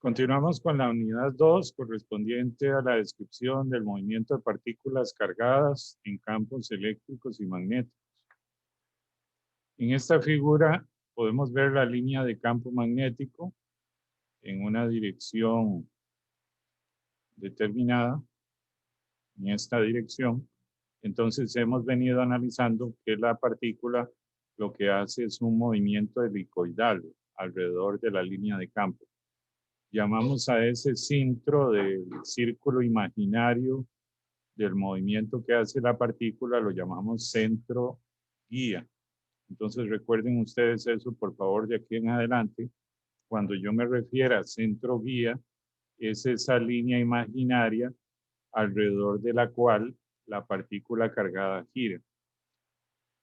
Continuamos con la unidad 2 correspondiente a la descripción del movimiento de partículas cargadas en campos eléctricos y magnéticos. En esta figura podemos ver la línea de campo magnético en una dirección determinada, en esta dirección. Entonces hemos venido analizando que la partícula lo que hace es un movimiento helicoidal alrededor de la línea de campo. Llamamos a ese centro del círculo imaginario del movimiento que hace la partícula, lo llamamos centro guía. Entonces recuerden ustedes eso, por favor, de aquí en adelante. Cuando yo me refiero a centro guía, es esa línea imaginaria alrededor de la cual la partícula cargada gira.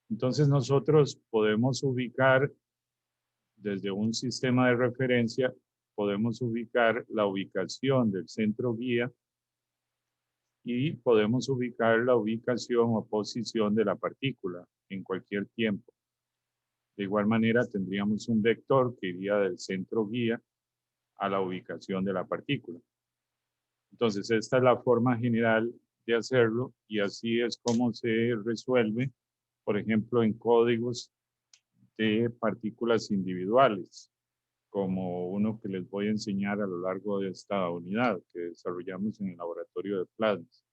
Entonces nosotros podemos ubicar desde un sistema de referencia, podemos ubicar la ubicación del centro guía y podemos ubicar la ubicación o posición de la partícula en cualquier tiempo. De igual manera tendríamos un vector que iría del centro guía a la ubicación de la partícula. Entonces esta es la forma general de hacerlo y así es como se resuelve, por ejemplo, en códigos de partículas individuales, como uno que les voy a enseñar a lo largo de esta unidad que desarrollamos en el laboratorio de plasmas.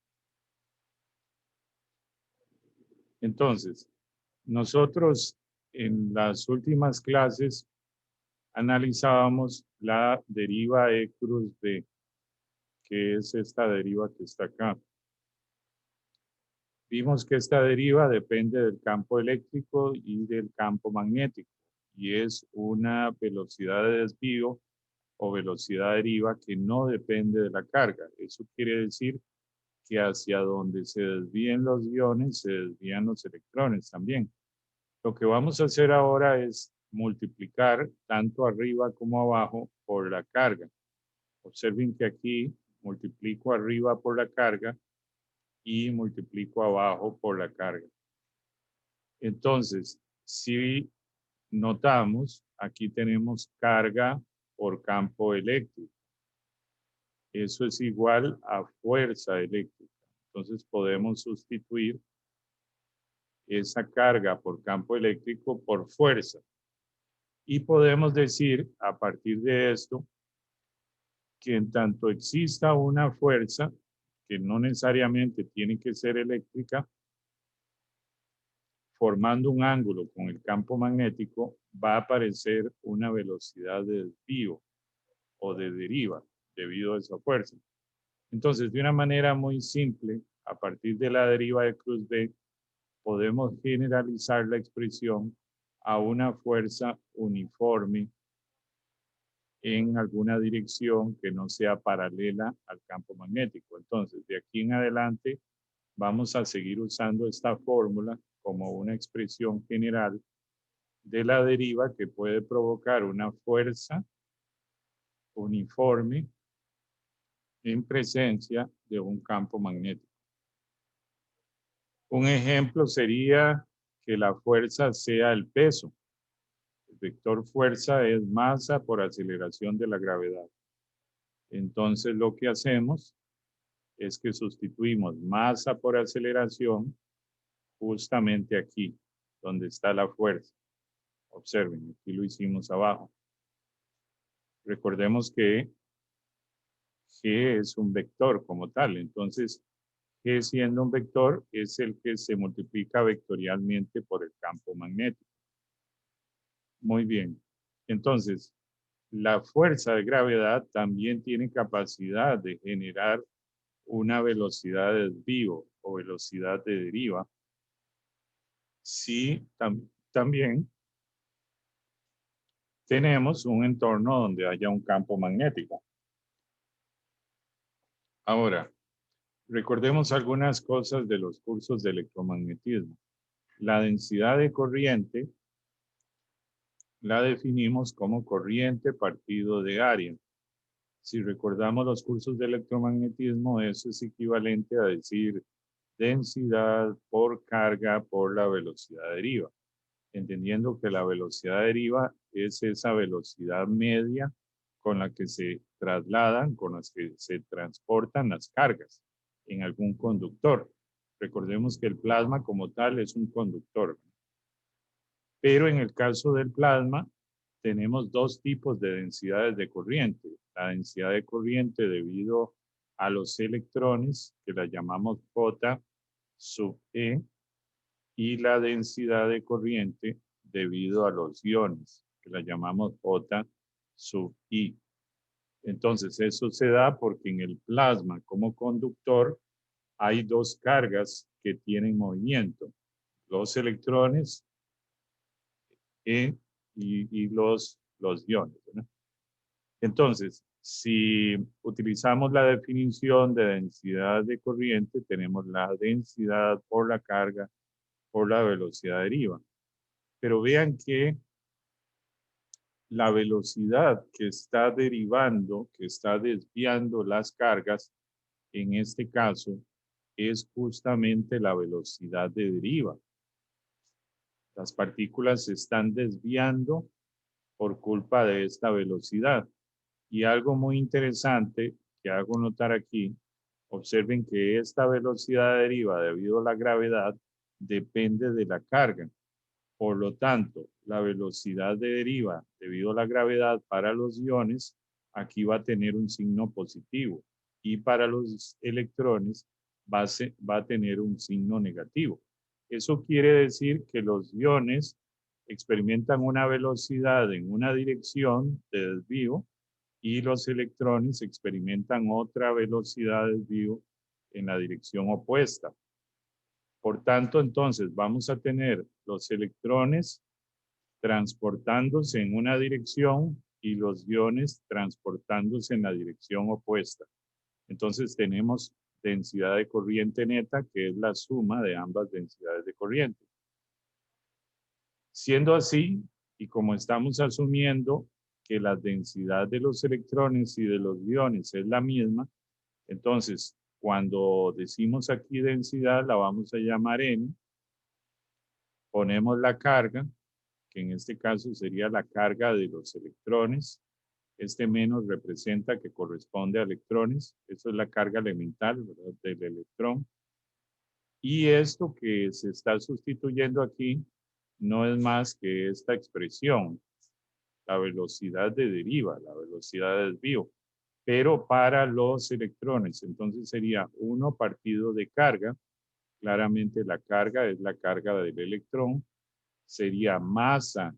Entonces, nosotros en las últimas clases analizábamos la deriva E cruz B, que es esta deriva que está acá. Vimos que esta deriva depende del campo eléctrico y del campo magnético, y es una velocidad de desvío o velocidad deriva que no depende de la carga. Eso quiere decir que hacia donde se desvíen los iones, se desvían los electrones también. Lo que vamos a hacer ahora es multiplicar tanto arriba como abajo por la carga. Observen que aquí multiplico arriba por la carga y multiplico abajo por la carga. Entonces, si notamos, aquí tenemos carga por campo eléctrico. Eso es igual a fuerza eléctrica. Entonces podemos sustituir esa carga por campo eléctrico por fuerza. Y podemos decir a partir de esto que en tanto exista una fuerza, que no necesariamente tiene que ser eléctrica, formando un ángulo con el campo magnético, va a aparecer una velocidad de desvío o de deriva debido a esa fuerza. Entonces, de una manera muy simple, a partir de la deriva de cruz B, podemos generalizar la expresión a una fuerza uniforme en alguna dirección que no sea paralela al campo magnético. Entonces, de aquí en adelante, vamos a seguir usando esta fórmula como una expresión general de la deriva que puede provocar una fuerza uniforme en presencia de un campo magnético. Un ejemplo sería que la fuerza sea el peso. El vector fuerza es masa por aceleración de la gravedad. Entonces lo que hacemos es que sustituimos masa por aceleración justamente aquí, donde está la fuerza. Observen, aquí lo hicimos abajo. Recordemos que G es un vector como tal. Entonces, G siendo un vector es el que se multiplica vectorialmente por el campo magnético. Muy bien. Entonces, la fuerza de gravedad también tiene capacidad de generar una velocidad de desvío o velocidad de deriva. Sí, también tenemos un entorno donde haya un campo magnético. Ahora, recordemos algunas cosas de los cursos de electromagnetismo. La densidad de corriente la definimos como corriente partido de área. Si recordamos los cursos de electromagnetismo, eso es equivalente a decir densidad por carga por la velocidad deriva, entendiendo que la velocidad deriva es esa velocidad media con la que se trasladan, con las que se transportan las cargas en algún conductor. Recordemos que el plasma como tal es un conductor. Pero en el caso del plasma, tenemos dos tipos de densidades de corriente. La densidad de corriente debido a los electrones, que la llamamos J sub E, y la densidad de corriente debido a los iones, que la llamamos J sub I. Entonces, eso se da porque en el plasma como conductor hay dos cargas que tienen movimiento. Los electrones y los iones, ¿no? Entonces, si utilizamos la definición de densidad de corriente, tenemos la densidad por la carga por la velocidad deriva. Pero vean que la velocidad que está derivando, que está desviando las cargas, en este caso, es justamente la velocidad de deriva. Las partículas se están desviando por culpa de esta velocidad. Y algo muy interesante que hago notar aquí, observen que esta velocidad de deriva debido a la gravedad depende de la carga. Por lo tanto, la velocidad de deriva debido a la gravedad para los iones, aquí va a tener un signo positivo. Y para los electrones va a tener un signo negativo. Eso quiere decir que los iones experimentan una velocidad en una dirección de desvío y los electrones experimentan otra velocidad de desvío en la dirección opuesta. Por tanto, entonces vamos a tener los electrones transportándose en una dirección y los iones transportándose en la dirección opuesta. Entonces tenemos densidad de corriente neta, que es la suma de ambas densidades de corriente. Siendo así, y como estamos asumiendo que la densidad de los electrones y de los iones es la misma, entonces cuando decimos aquí densidad la vamos a llamar N, ponemos la carga, que en este caso sería la carga de los electrones. Este menos representa que corresponde a electrones. Eso es la carga elemental, ¿verdad?, del electrón. Y esto que se está sustituyendo aquí no es más que esta expresión, la velocidad de deriva, la velocidad de desvío. Pero para los electrones, entonces sería 1 partido de carga. Claramente la carga es la carga del electrón. Sería masa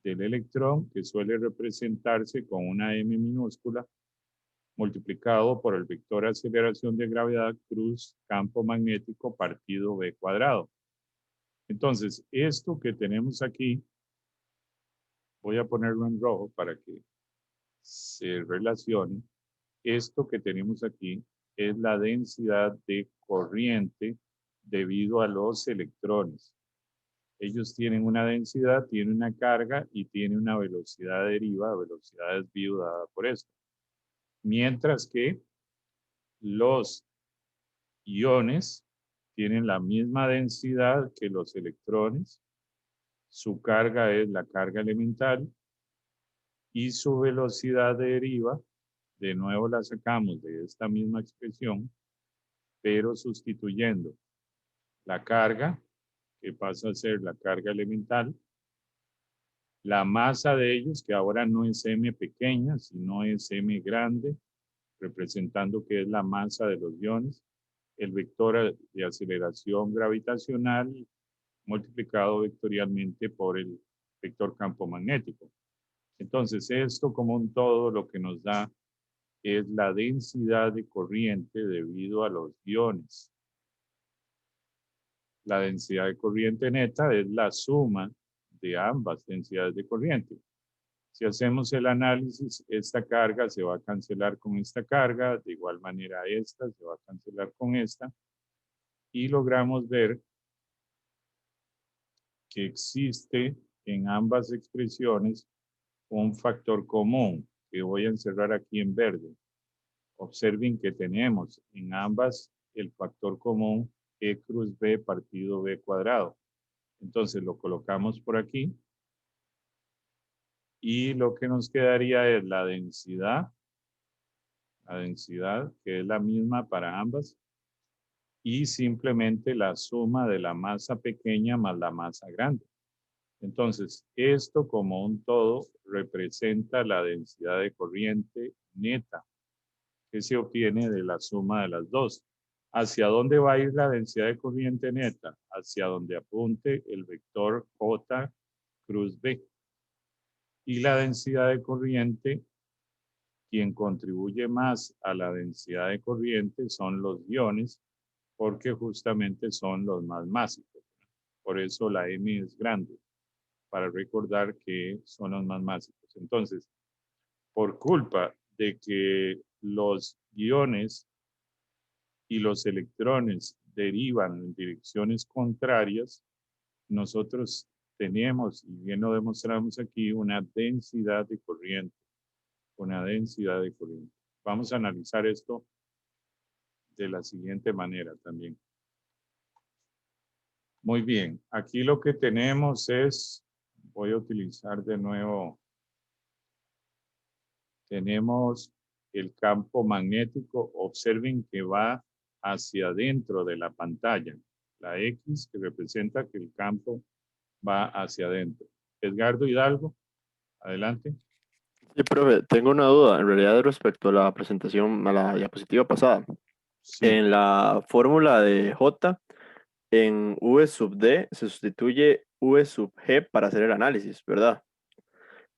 del electrón, que suele representarse con una m minúscula, multiplicado por el vector aceleración de gravedad cruz campo magnético partido b cuadrado. Entonces, esto que tenemos aquí, voy a ponerlo en rojo para que se relacione. Esto que tenemos aquí es la densidad de corriente debido a los electrones. Ellos tienen una densidad, tienen una carga y tienen una velocidad deriva, velocidad de desvío dada por esto. Mientras que los iones tienen la misma densidad que los electrones, su carga es la carga elemental y su velocidad de deriva, de nuevo la sacamos de esta misma expresión, pero sustituyendo la carga, que pasa a ser la carga elemental, la masa de ellos, que ahora no es m pequeña, sino es m grande, representando que es la masa de los iones, el vector de aceleración gravitacional multiplicado vectorialmente por el vector campo magnético. Entonces, esto como un todo lo que nos da es la densidad de corriente debido a los iones. La densidad de corriente neta es la suma de ambas densidades de corriente. Si hacemos el análisis, esta carga se va a cancelar con esta carga, de igual manera esta se va a cancelar con esta, y logramos ver que existe en ambas expresiones un factor común que voy a encerrar aquí en verde. Observen que tenemos en ambas el factor común E cruz B partido B cuadrado. Entonces lo colocamos por aquí. Y lo que nos quedaría es la densidad, que es la misma para ambas, y simplemente la suma de la masa pequeña más la masa grande. Entonces, esto como un todo representa la densidad de corriente neta que se obtiene de la suma de las dos. ¿Hacia dónde va a ir la densidad de corriente neta? Hacia donde apunte el vector J cruz B. Y la densidad de corriente, quien contribuye más a la densidad de corriente son los iones, porque justamente son los más másicos. Por eso la M es grande, para recordar que son los más másicos. Entonces, por culpa de que los iones y los electrones derivan en direcciones contrarias, nosotros tenemos, y bien lo demostramos aquí, una densidad de corriente. Vamos a analizar esto de la siguiente manera también. Muy bien, aquí lo que tenemos es, voy a utilizar de nuevo, tenemos el campo magnético. Observen que va hacia adentro de la pantalla. La X que representa que el campo va hacia adentro. Edgardo Hidalgo, adelante. Sí, profe, tengo una duda en realidad respecto a la presentación, a la diapositiva pasada. Sí, En la fórmula de J, en V sub D se sustituye V sub G para hacer el análisis, ¿verdad?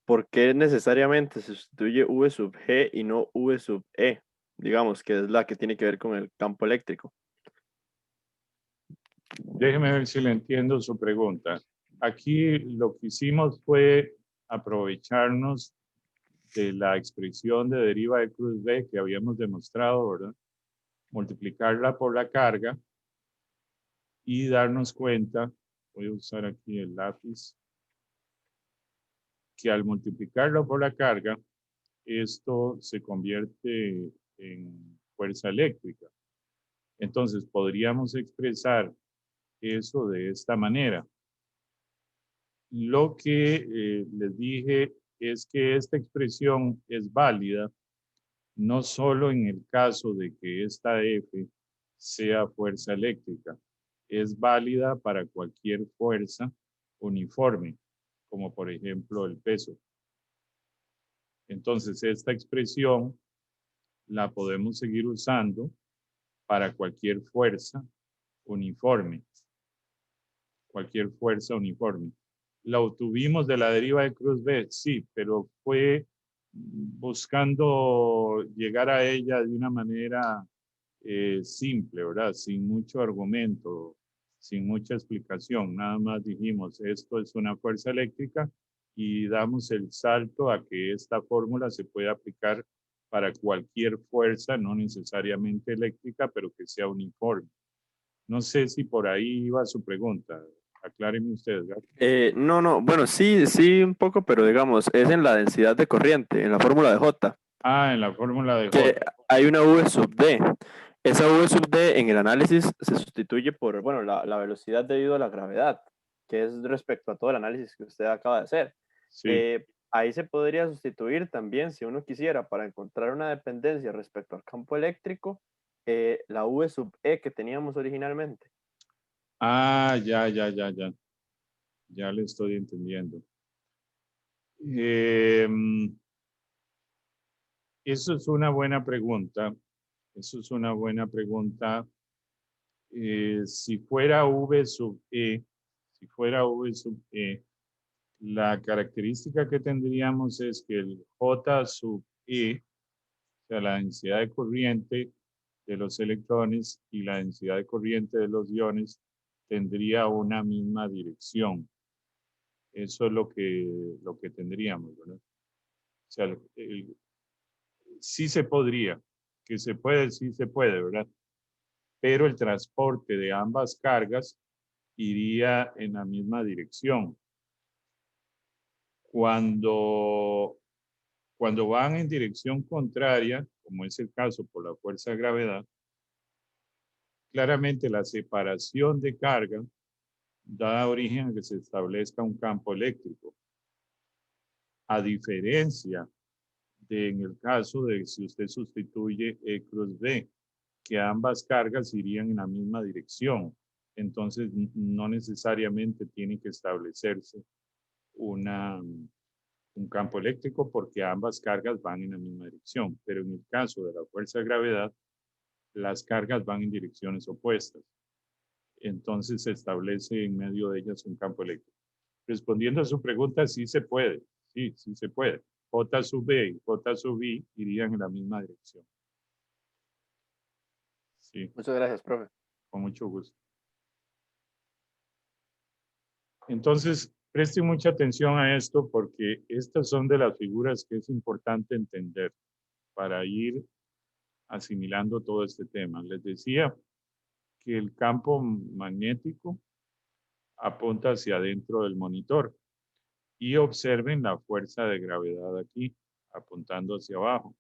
¿Por qué necesariamente se sustituye V sub G y no V sub E? Digamos que es la que tiene que ver con el campo eléctrico. déjeme ver si le entiendo su pregunta. Aquí lo que hicimos fue aprovecharnos de la expresión de deriva de cruz B que habíamos demostrado, ¿verdad? Multiplicarla por la carga y darnos cuenta, voy a usar aquí el lápiz, que al multiplicarlo por la carga, esto se convierte en fuerza eléctrica. Entonces podríamos expresar eso de esta manera. Lo que les dije es que esta expresión es válida no solo en el caso de que esta F sea fuerza eléctrica, es válida para cualquier fuerza uniforme, como por ejemplo el peso. Entonces esta expresión la podemos seguir usando para cualquier fuerza uniforme. Cualquier fuerza uniforme. ¿La obtuvimos de la deriva de cruz B? Sí, pero fue buscando llegar a ella de una manera simple, ¿verdad? Sin mucho argumento, sin mucha explicación. Nada más dijimos, esto es una fuerza eléctrica y damos el salto a que esta fórmula se puede aplicar para cualquier fuerza, no necesariamente eléctrica, pero que sea uniforme. No sé si por ahí iba su pregunta. Acláreme usted, ¿verdad? No, bueno, sí, un poco, pero digamos, es en la densidad de corriente, en la fórmula de J, Ah, en la fórmula de que J. hay una V sub D. Esa V sub D en el análisis se sustituye por, bueno, la velocidad debido a la gravedad, que es respecto a todo el análisis que usted acaba de hacer. Sí. Ahí se podría sustituir también, si uno quisiera, para encontrar una dependencia respecto al campo eléctrico, la V sub E que teníamos originalmente. Ah, ya. Ya le estoy entendiendo. Eh, Eso es una buena pregunta. Eso es una buena pregunta. Si fuera V sub E, si fuera V sub E, la característica que tendríamos es que el J sub E, o sea, la densidad de corriente de los electrones y la densidad de corriente de los iones, tendría una misma dirección. Eso es lo que tendríamos, ¿verdad? O sea, sí se podría, que se puede, sí se puede, ¿verdad? Pero el transporte de ambas cargas iría en la misma dirección. Cuando, cuando van en dirección contraria, como es el caso por la fuerza de gravedad, claramente la separación de carga da origen a que se establezca un campo eléctrico. A diferencia de en el caso de si usted sustituye E cruz B, que ambas cargas irían en la misma dirección. Entonces, no necesariamente tiene que establecerse un campo eléctrico porque ambas cargas van en la misma dirección. Pero en el caso de la fuerza de gravedad, las cargas van en direcciones opuestas. Entonces se establece en medio de ellas un campo eléctrico. Respondiendo a su pregunta, sí se puede. Sí, sí se puede. J sub B y J sub I irían en la misma dirección. Sí, Muchas gracias, profe. con mucho gusto. Entonces, presten mucha atención a esto porque estas son de las figuras que es importante entender para ir asimilando todo este tema. Les decía que el campo magnético apunta hacia adentro del monitor y observen la fuerza de gravedad aquí, apuntando hacia abajo.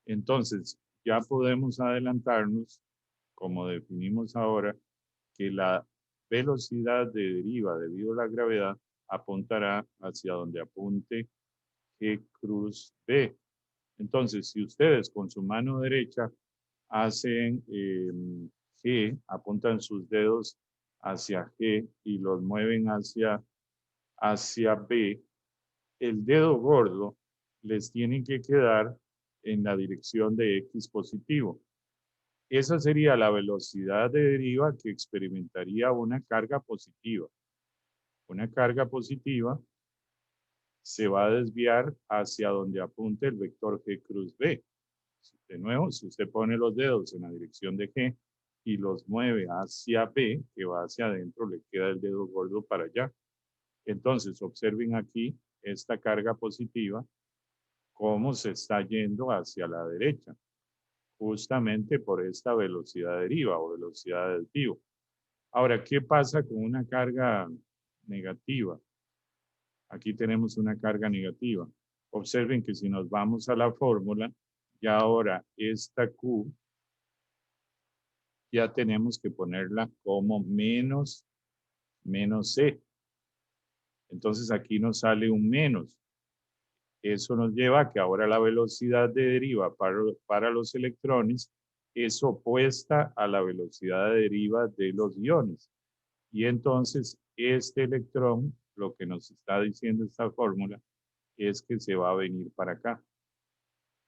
Entonces, ya podemos adelantarnos, como definimos ahora, que la velocidad de deriva debido a la gravedad apuntará hacia donde apunte G cruz B. Entonces, si ustedes con su mano derecha hacen G, apuntan sus dedos hacia G y los mueven hacia B, el dedo gordo les tiene que quedar en la dirección de X positivo. Esa sería la velocidad de deriva que experimentaría una carga positiva. Una carga positiva se va a desviar hacia donde apunte el vector G cruz B. De nuevo, si usted pone los dedos en la dirección de G y los mueve hacia B, que va hacia adentro, le queda el dedo gordo para allá. Entonces, observen aquí esta carga positiva, cómo se está yendo hacia la derecha, justamente por esta velocidad de deriva o velocidad de desvío. Ahora, ¿qué pasa con una carga negativa? Aquí tenemos una carga negativa. Observen que si nos vamos a la fórmula, ya ahora esta Q ya tenemos que ponerla como menos C. Entonces aquí nos sale un menos. Eso nos lleva a que ahora la velocidad de deriva para los electrones es opuesta a la velocidad de deriva de los iones. Y entonces este electrón, lo que nos está diciendo esta fórmula, es que se va a venir para acá.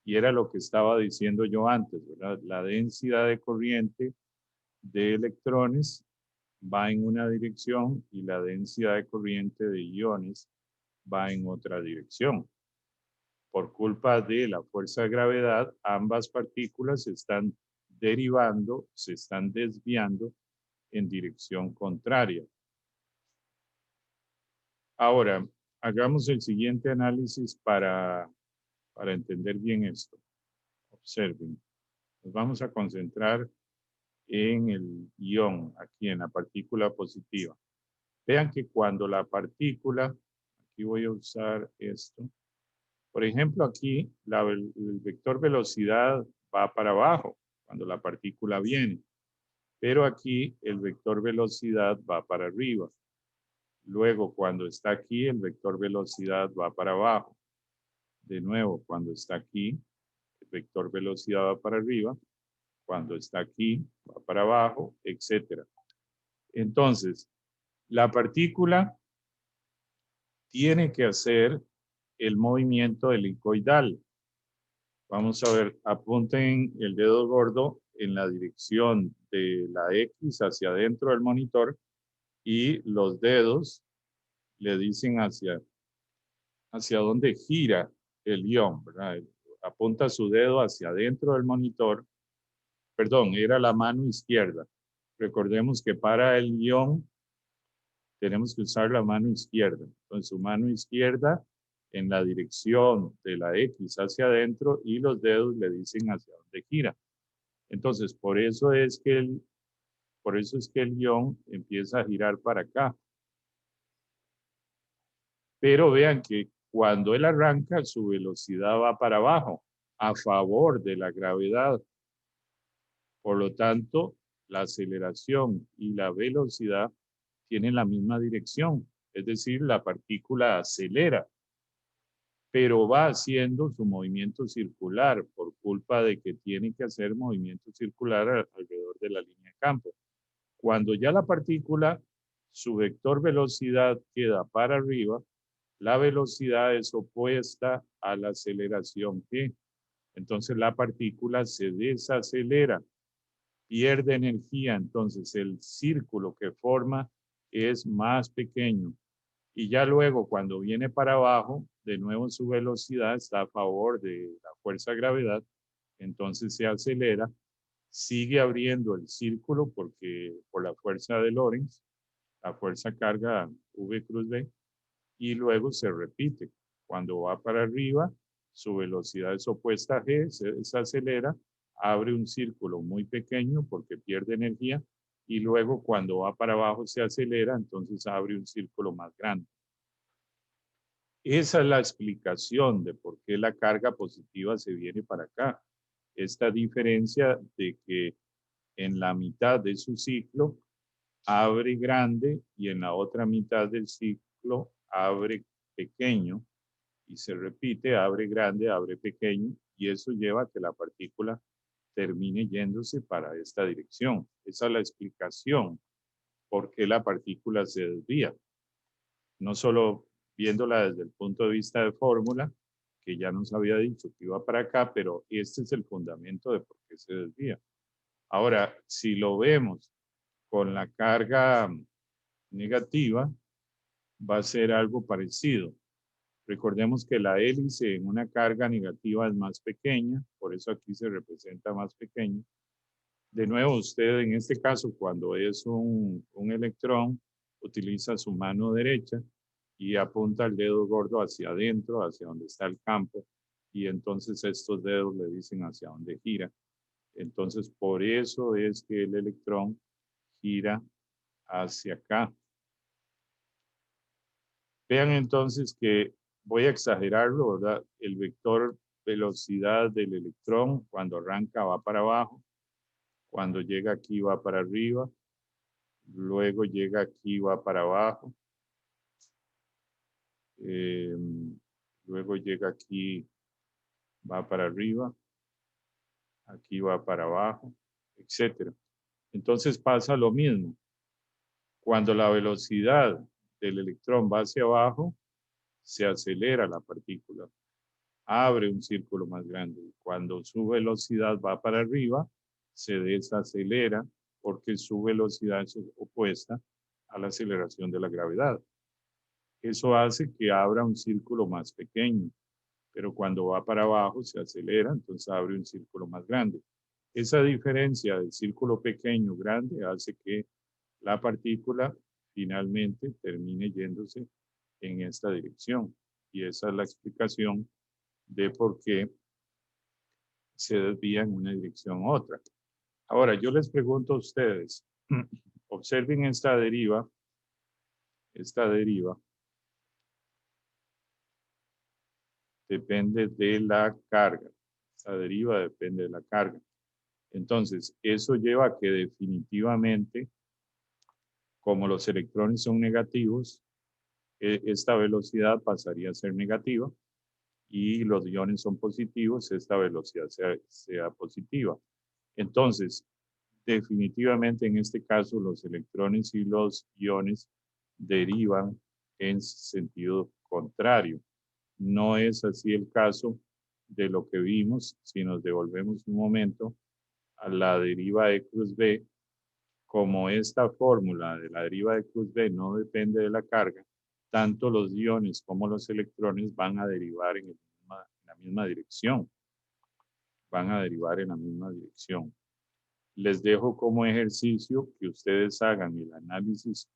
Y era lo que estaba diciendo yo antes, ¿verdad? La densidad de corriente de electrones va en una dirección y la densidad de corriente de iones va en otra dirección. Por culpa de la fuerza de gravedad, ambas partículas se están derivando, se están desviando en dirección contraria. Ahora, hagamos el siguiente análisis para entender bien esto. Observen. Nos vamos a concentrar en el ion, aquí en la partícula positiva. Vean que cuando la partícula, aquí voy a usar esto, por ejemplo, aquí el vector velocidad va para abajo cuando la partícula viene, pero aquí el vector velocidad va para arriba. Luego, cuando está aquí, el vector velocidad va para abajo. De nuevo, cuando está aquí, el vector velocidad va para arriba. Cuando está aquí, va para abajo, etc. Entonces, la partícula tiene que hacer el movimiento helicoidal. Vamos a ver, apunten el dedo gordo en la dirección de la X hacia adentro del monitor y los dedos le dicen hacia dónde gira el ion, ¿verdad? Apunta su dedo hacia adentro del monitor. Perdón, era la mano izquierda. Recordemos que para el ion tenemos que usar la mano izquierda. Entonces, su mano izquierda en la dirección de la X hacia adentro y los dedos le dicen hacia dónde gira. Entonces, por eso es que el ion empieza a girar para acá. Pero vean que cuando él arranca, su velocidad va para abajo, a favor de la gravedad. Por lo tanto, la aceleración y la velocidad tienen la misma dirección. Es decir, la partícula acelera. pero va haciendo su movimiento circular por culpa de que tiene que hacer movimiento circular alrededor de la línea de campo. Cuando ya la partícula, su vector velocidad queda para arriba, la velocidad es opuesta a la aceleración g. Entonces la partícula se desacelera, pierde energía, entonces el círculo que forma es más pequeño. Y ya luego cuando viene para abajo, de nuevo su velocidad está a favor de la fuerza de gravedad, entonces se acelera, sigue abriendo el círculo porque por la fuerza de Lorentz, la fuerza carga V cruz B, y luego se repite. Cuando va para arriba, su velocidad es opuesta a G, se desacelera, abre un círculo muy pequeño porque pierde energía, y luego cuando va para abajo se acelera, entonces abre un círculo más grande. Esa es la explicación de por qué la carga positiva se viene para acá. Esta diferencia de que en la mitad de su ciclo abre grande y en la otra mitad del ciclo abre pequeño y se repite, abre grande, abre pequeño, y eso lleva a que la partícula termine yéndose para esta dirección. Esa es la explicación por qué la partícula se desvía. No solo viéndola desde el punto de vista de fórmula, que ya nos había dicho que iba para acá, pero este es el fundamento de por qué se desvía. Ahora, si lo vemos con la carga negativa, va a ser algo parecido. Recordemos que la hélice en una carga negativa es más pequeña, por eso aquí se representa más pequeño. De nuevo, usted en este caso, cuando es un electrón, utiliza su mano derecha y apunta el dedo gordo hacia adentro, hacia donde está el campo, y entonces estos dedos le dicen hacia dónde gira. Entonces, por eso es que el electrón gira hacia acá. Vean entonces que voy a exagerarlo, ¿verdad? El vector velocidad del electrón cuando arranca va para abajo, cuando llega aquí va para arriba, luego llega aquí va para abajo, eh, luego llega aquí va para arriba, aquí va para abajo, etcétera. Entonces pasa lo mismo. Cuando la velocidad del electrón va hacia abajo, se acelera la partícula, abre un círculo más grande. Cuando su velocidad va para arriba, se desacelera porque su velocidad es opuesta a la aceleración de la gravedad. Eso hace que abra un círculo más pequeño, pero cuando va para abajo se acelera, entonces abre un círculo más grande. Esa diferencia del círculo pequeño grande hace que la partícula finalmente termine yéndose en esta dirección. Y esa es la explicación de por qué se desvía en una dirección u otra. Ahora, yo les pregunto a ustedes, observen esta deriva depende de la carga. Esta deriva depende de la carga. Entonces, eso lleva a que definitivamente, como los electrones son negativos, esta velocidad pasaría a ser negativa y los iones son positivos, esta velocidad sea positiva. Entonces, definitivamente en este caso los electrones y los iones derivan en sentido contrario. No es así el caso de lo que vimos si nos devolvemos un momento a la deriva de cruz B. Como esta fórmula de la deriva de cruz B no depende de la carga, tanto los iones como los electrones van a derivar en la misma dirección. Van a derivar en la misma dirección. Les dejo como ejercicio que ustedes hagan el análisis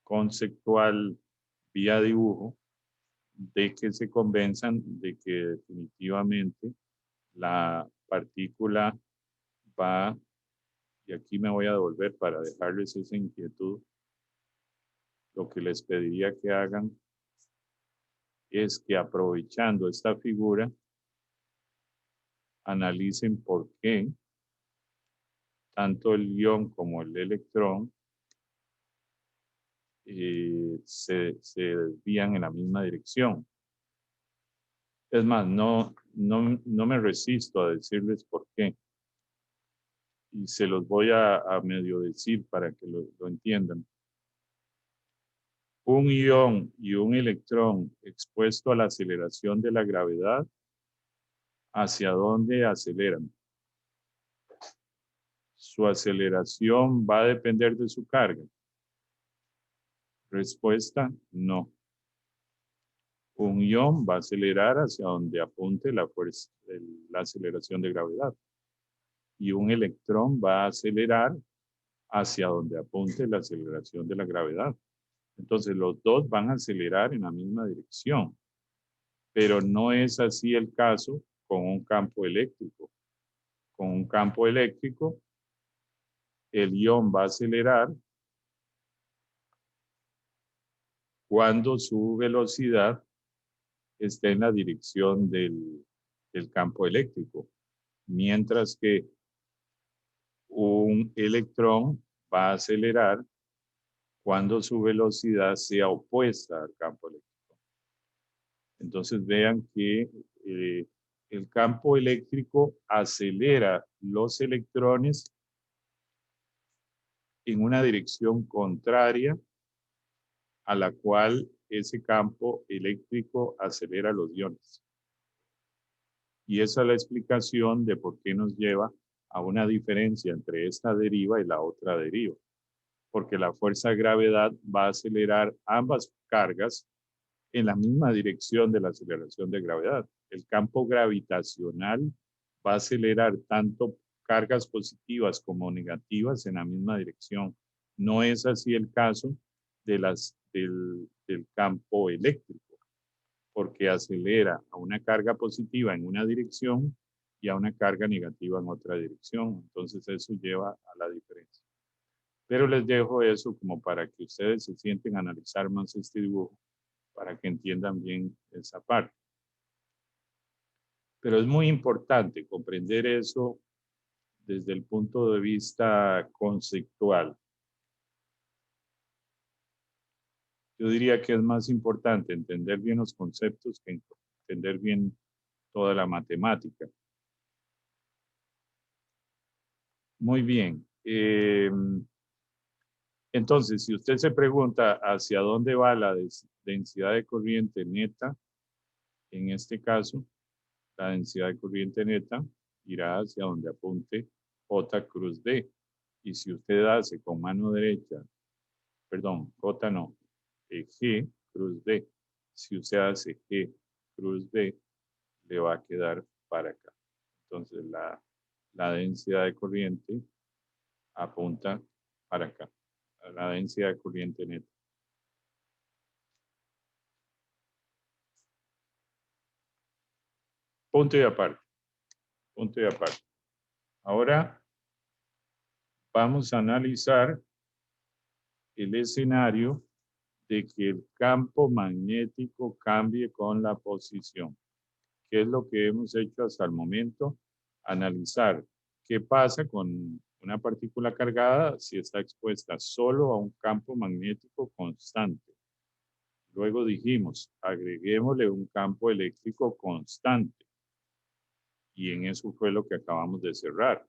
conceptual vía dibujo de que se convenzan de que definitivamente la partícula va, y aquí me voy a devolver para dejarles esa inquietud. Lo que les pediría que hagan es que aprovechando esta figura, analicen por qué tanto el ion como el electrón se desvían en la misma dirección. Es más, no me resisto a decirles por qué. Y se los voy a medio decir para que lo entiendan. Un ion y un electrón expuesto a la aceleración de la gravedad, ¿hacia dónde aceleran? Su aceleración va a depender de su carga. Respuesta, no. Un ion va a acelerar hacia donde apunte la fuerza, la aceleración de gravedad. Y un electrón va a acelerar hacia donde apunte la aceleración de la gravedad. Entonces los dos van a acelerar en la misma dirección. Pero no es así el caso con un campo eléctrico. Con un campo eléctrico, el ion va a acelerar cuando su velocidad esté en la dirección del campo eléctrico, mientras que un electrón va a acelerar cuando su velocidad sea opuesta al campo eléctrico. Entonces vean que el campo eléctrico acelera los electrones en una dirección contraria a la cual ese campo eléctrico acelera los iones. Y esa es la explicación de por qué nos lleva a una diferencia entre esta deriva y la otra deriva. Porque la fuerza de gravedad va a acelerar ambas cargas en la misma dirección de la aceleración de gravedad. El campo gravitacional va a acelerar tanto cargas positivas como negativas en la misma dirección. No es así el caso de del campo eléctrico, porque acelera a una carga positiva en una dirección y a una carga negativa en otra dirección. Entonces eso lleva a la diferencia. Pero les dejo eso como para que ustedes se sienten a analizar más este dibujo, para que entiendan bien esa parte. Pero es muy importante comprender eso desde el punto de vista conceptual. Yo diría que es más importante entender bien los conceptos que entender bien toda la matemática. Muy bien. Entonces, si usted se pregunta hacia dónde va la densidad de corriente neta, en este caso, la densidad de corriente neta irá hacia donde apunte J cruz D. Y si usted hace con mano derecha, perdón, J no, G cruz D. Si usted hace G cruz D, le va a quedar para acá. Entonces, la densidad de corriente apunta para acá, a la densidad de corriente neta. Punto y aparte. Punto y aparte. Ahora vamos a analizar el escenario de que el campo magnético cambie con la posición. ¿Qué es lo que hemos hecho hasta el momento? Analizar qué pasa con una partícula cargada si está expuesta solo a un campo magnético constante. Luego dijimos, agreguémosle un campo eléctrico constante. Y en eso fue lo que acabamos de cerrar.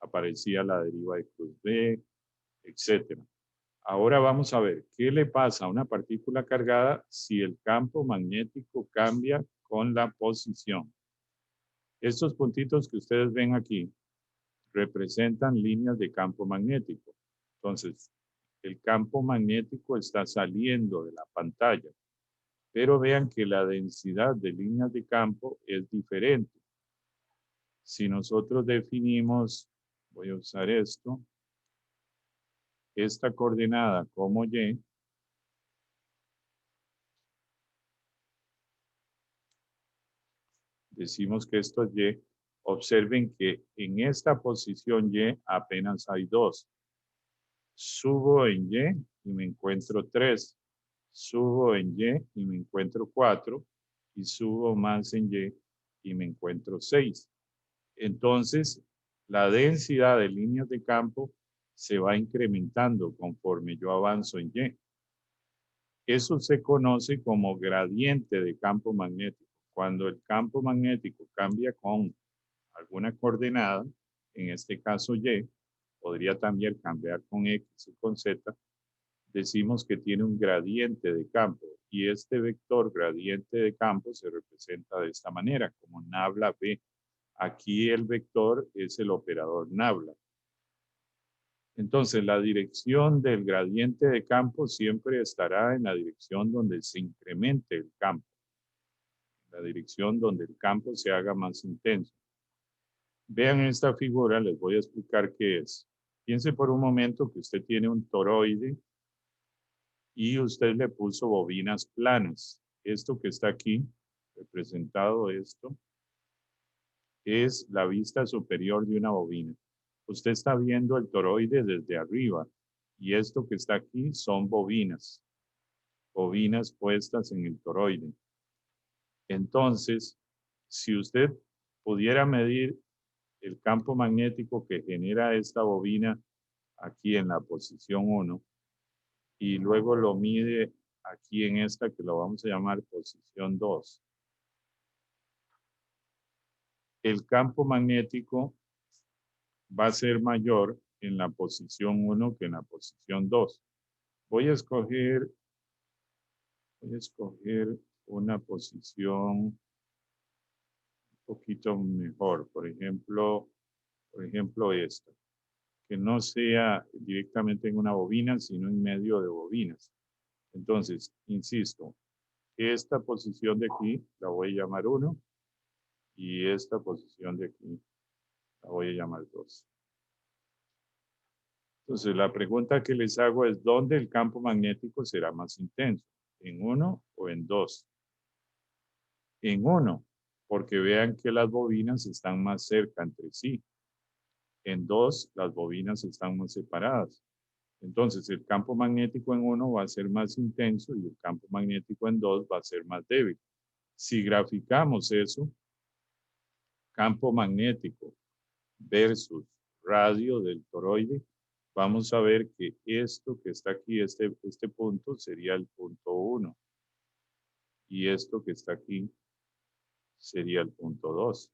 Aparecía la deriva de cruz B, etc. Ahora vamos a ver qué le pasa a una partícula cargada si el campo magnético cambia con la posición. Estos puntitos que ustedes ven aquí representan líneas de campo magnético. Entonces, el campo magnético está saliendo de la pantalla, pero vean que la densidad de líneas de campo es diferente. Si nosotros definimos, voy a usar esto, esta coordenada como Y, decimos que esto es Y, observen que en esta posición Y apenas hay 2. Subo en Y y me encuentro 3. Subo en Y y me encuentro 4. Y subo más en Y y me encuentro 6. Entonces, la densidad de líneas de campo se va incrementando conforme yo avanzo en Y. Eso se conoce como gradiente de campo magnético. cuando el campo magnético cambia con alguna coordenada, en este caso Y, podría también cambiar con X y con Z, decimos que tiene un gradiente de campo y este vector gradiente de campo se representa de esta manera, como nabla B. Aquí el vector es el operador nabla. Entonces, la dirección del gradiente de campo siempre estará en la dirección donde se incremente el campo, la dirección donde el campo se haga más intenso. Vean esta figura, les voy a explicar qué es. Piense por un momento que usted tiene un toroide y usted le puso bobinas planas. Esto que está aquí, representado esto, es la vista superior de una bobina. Usted está viendo el toroide desde arriba y esto que está aquí son bobinas puestas en el toroide. Entonces, si usted pudiera medir el campo magnético que genera esta bobina aquí en la posición 1 y luego lo mide aquí en esta que lo vamos a llamar posición 2. El campo magnético va a ser mayor en la posición 1 que en la posición 2. Voy a escoger una posición un poquito mejor, por ejemplo esta, que no sea directamente en una bobina, sino en medio de bobinas. Entonces, insisto, esta posición de aquí la voy a llamar 1 y esta posición de aquí la voy a llamar 2. Entonces, la pregunta que les hago es, ¿dónde el campo magnético será más intenso? ¿En 1 o en 2? En 1, porque vean que las bobinas están más cerca entre sí. En 2, las bobinas están más separadas. Entonces, el campo magnético en 1 va a ser más intenso y el campo magnético en 2 va a ser más débil. Si graficamos eso, campo magnético versus radio del toroide, vamos a ver que esto que está aquí, este punto, sería el punto 1. Y esto que está aquí sería el punto 2.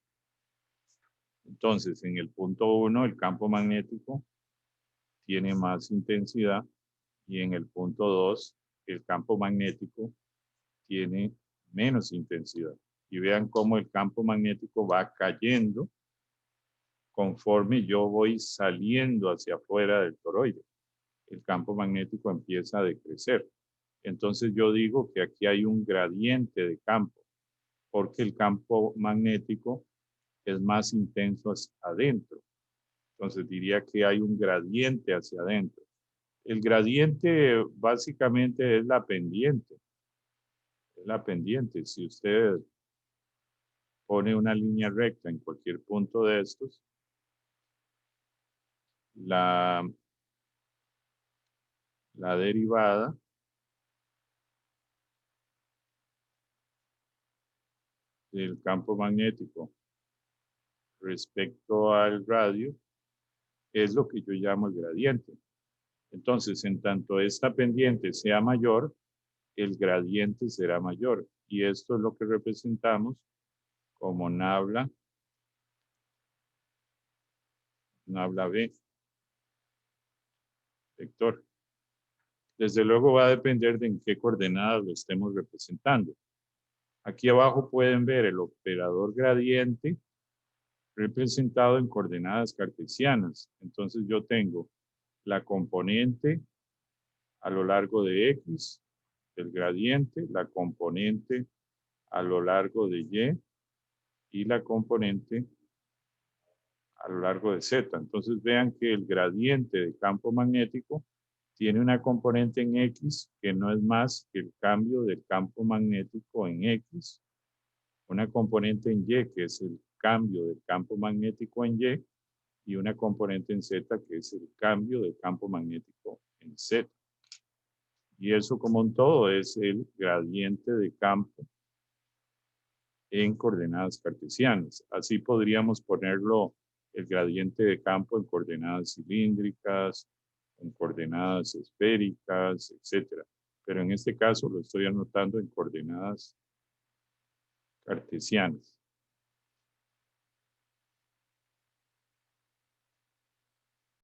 Entonces, en el punto 1, el campo magnético tiene más intensidad y en el punto 2, el campo magnético tiene menos intensidad. Y vean cómo el campo magnético va cayendo conforme yo voy saliendo hacia afuera del toroide. El campo magnético empieza a decrecer. Entonces yo digo que aquí hay un gradiente de campo, porque el campo magnético es más intenso hacia adentro. Entonces diría que hay un gradiente hacia adentro. El gradiente básicamente es la pendiente. Es la pendiente. Si usted pone una línea recta en cualquier punto de estos, la derivada del campo magnético respecto al radio es lo que yo llamo el gradiente. Entonces, en tanto esta pendiente sea mayor, el gradiente será mayor. Y esto es lo que representamos como nabla B, vector. Desde luego va a depender de en qué coordenadas lo estemos representando. Aquí abajo pueden ver el operador gradiente representado en coordenadas cartesianas. Entonces yo tengo la componente a lo largo de X, el gradiente, la componente a lo largo de Y la componente a lo largo de Z. Entonces vean que el gradiente de campo magnético tiene una componente en X que no es más que el cambio del campo magnético en X, una componente en Y que es el cambio del campo magnético en y una componente en Z que es el cambio del campo magnético en Z. Y eso como un todo es el gradiente de campo en coordenadas cartesianas. Así podríamos ponerlo el gradiente de campo en coordenadas cilíndricas, en coordenadas esféricas, etc. Pero en este caso lo estoy anotando en coordenadas cartesianas.